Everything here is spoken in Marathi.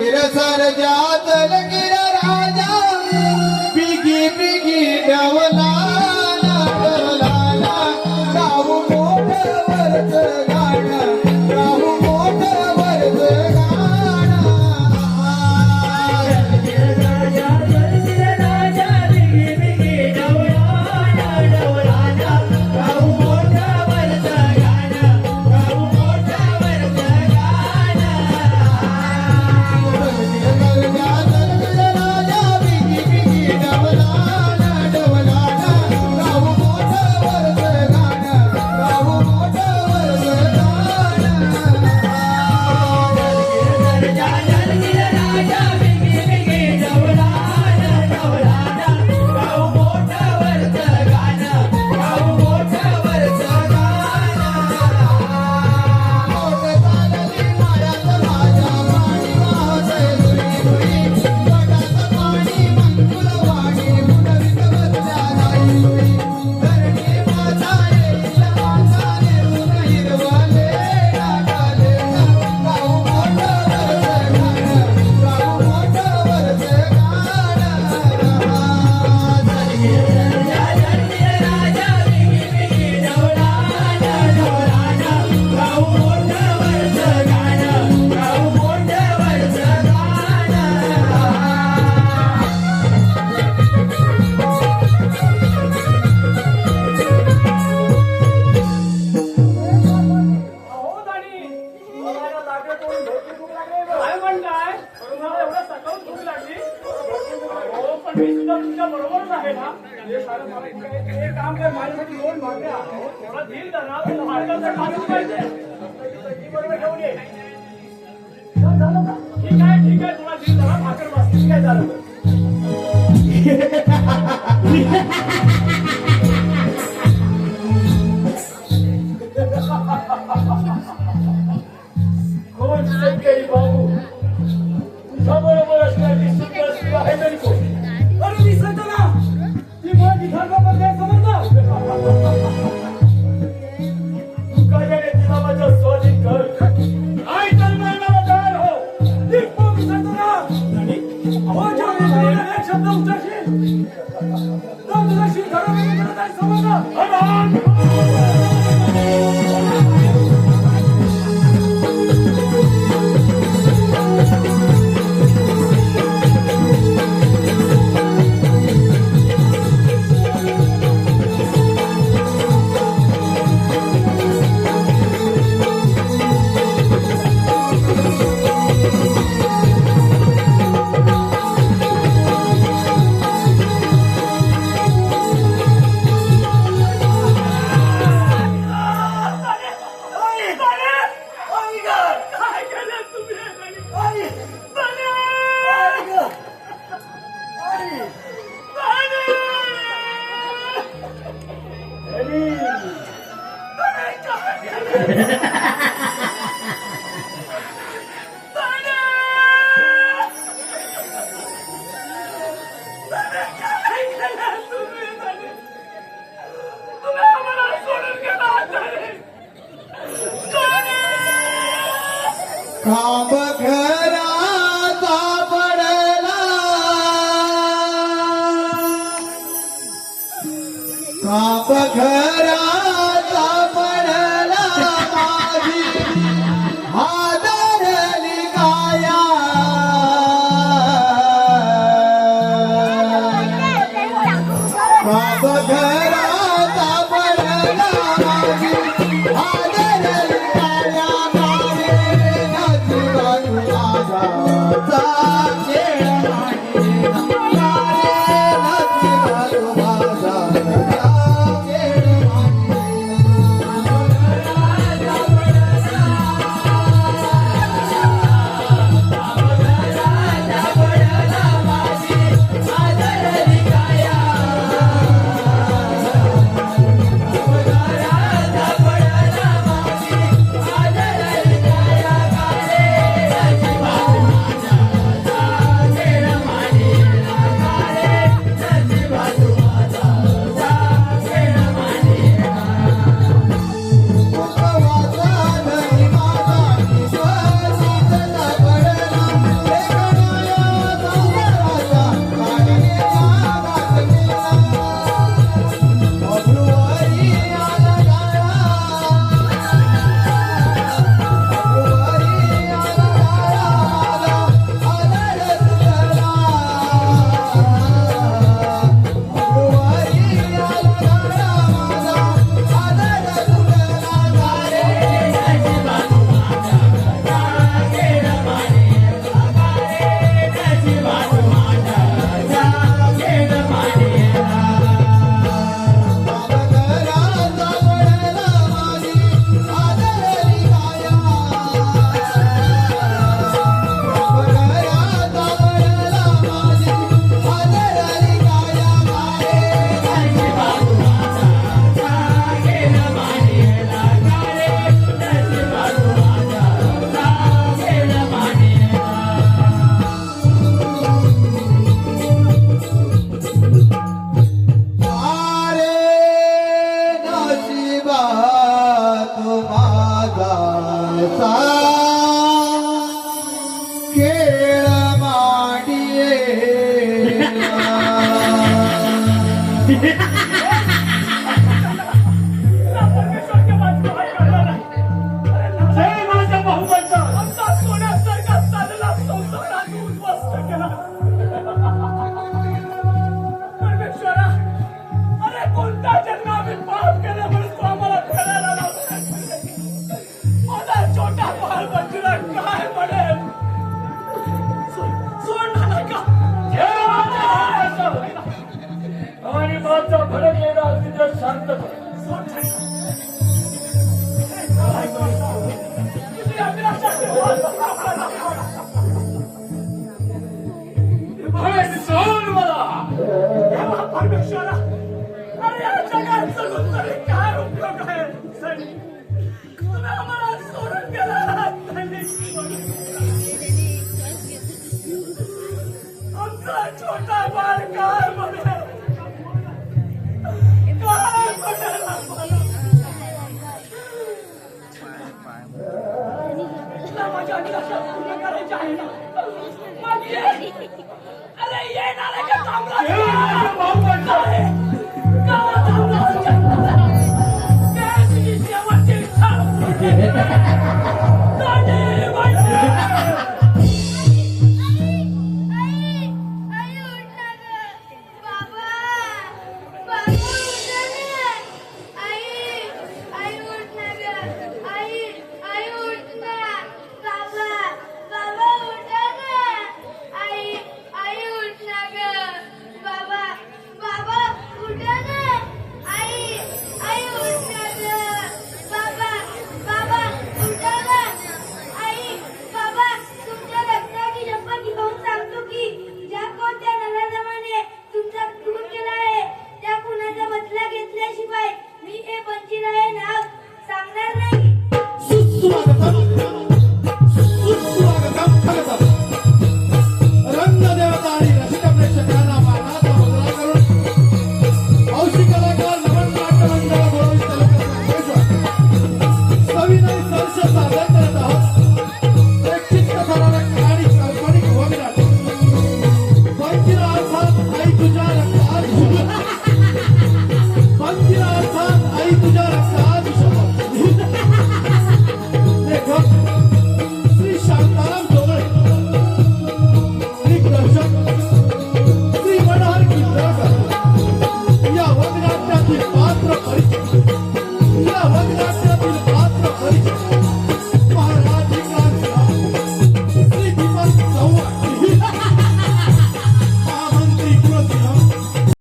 विरसर जातल गिर राजा बिगी बिगी डवला डवला राहू मोठवरच गाणं राहू मोठवरच गाणं विरसर जातल गिर राजा बिगी बिगी डवला डवला राहू मोठवरच गाणं राहू मोठवरच गाणं बरोबरच आहे ना हे काम कर माझ्यासाठी लोन मागण्या थोडा धीर धरा मार्गाचा कामच पाहिजे बरोबर घेऊन ये झालं का ठीक आहे थोडा धीर धरा भाकर बस काय झालं कोण शेतकरी भाऊ तुझ्या बरोबर असणारी सुंदर शिवा आहे तरी कोण अरे दिसत ना ती माझी धर्मामध्ये समजलं तू काय रे तिला माझ्या स्वाधीन कर आई तर नावादार हो ती कोण दिसत ना हो जेव्हा एक शब्द उच्चारशील तर तुझ्याशी धर्मामध्ये करत आहे समजलं खांब घराचा पडला खांब घराचा पडला माझी हादरली काया खांब घराचा पडला माझी हादरली काया खेळ मांडिये परमेश्वरच्या बाजूला हाय कळलं नाही. अरे जय माझ्या भाऊबंद आमचा सोन्यासारखा चालला संसारात उद्ध्वस्त केला. परमेश्वरा, अरे कोणता जन्म आम्ही पाप केला म्हणून तू आम्हाला फेडायला लावला. माझा छोटा बाळ बच्चूला काय पडेल? सोडणार का? आणि माझा भडकलेला तिथे शांत कर. तुझी अभिलाषा सोड मला. परमेश्वरा, अरे या जगात जगून तरी काय उपयोग आहे? तुम्ही आम्हाला सोडून गेला. आमचा छोटा बाळ काय म्हणेल? काय म्हणेल आम्हाला? तुला माझ्या अभिलाषा पूर्ण करायच्या आहे ना? मग ये. अरे ये